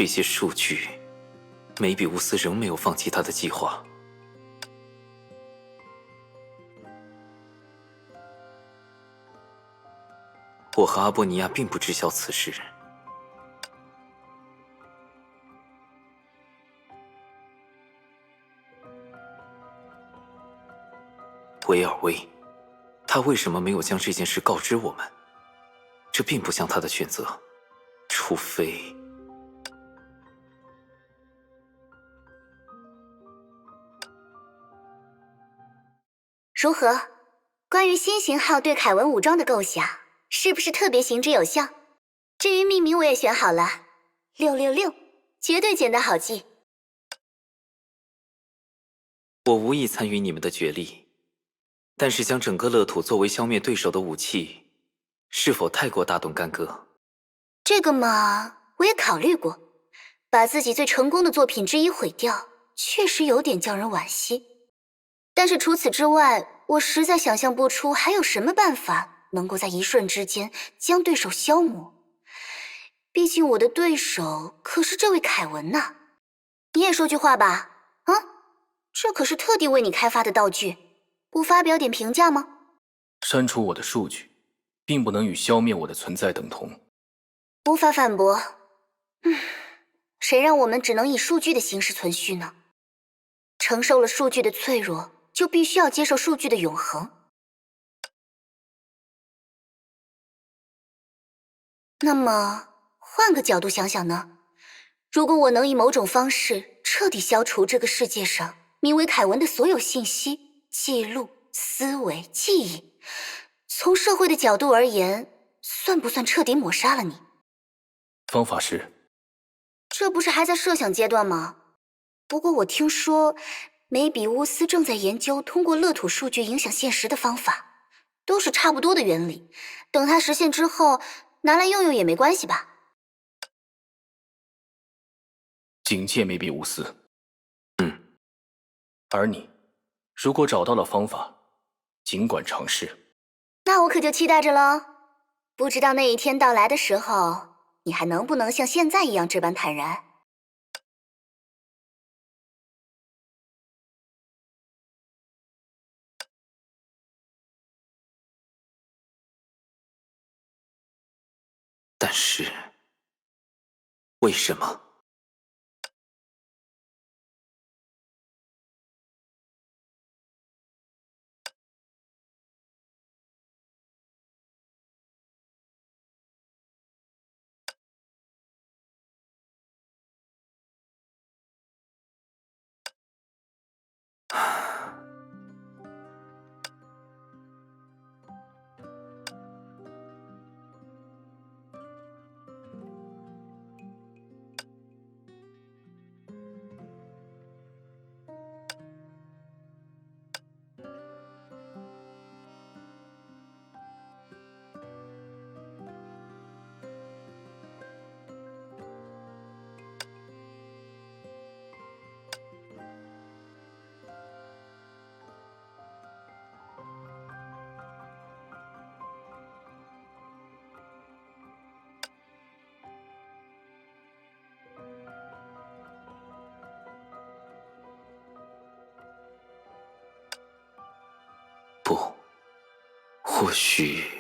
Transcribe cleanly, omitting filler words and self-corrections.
这些数据，梅比乌斯仍没有放弃他的计划。我和阿波尼亚并不知晓此事。维尔威，他为什么没有将这件事告知我们？这并不像他的选择，除非……如何？关于新型号对凯文武装的构想，是不是特别行之有效？至于命名，我也选好了，666，绝对简单好记。我无意参与你们的决力，但是将整个乐土作为消灭对手的武器，是否太过大动干戈？这个嘛，我也考虑过，把自己最成功的作品之一毁掉，确实有点叫人惋惜。但是除此之外，我实在想象不出还有什么办法能够在一瞬之间将对手消磨。毕竟我的对手可是这位凯文呐。你也说句话吧，啊？这可是特地为你开发的道具，不发表点评价吗？删除我的数据，并不能与消灭我的存在等同。无法反驳。谁让我们只能以数据的形式存续呢？承受了数据的脆弱，就必须要接受数据的永恒。那么，换个角度想想呢？如果我能以某种方式彻底消除这个世界上名为凯文的所有信息、记录、思维、记忆，从社会的角度而言，算不算彻底抹杀了你？方法是？这不是还在设想阶段吗？不过我听说，梅比乌斯正在研究通过乐土数据影响现实的方法，都是差不多的原理。等它实现之后，拿来用用也没关系吧？警戒梅比乌斯。而你，如果找到了方法，尽管尝试。那我可就期待着喽。不知道那一天到来的时候，你还能不能像现在一样这般坦然？但是，为什么？不，或许……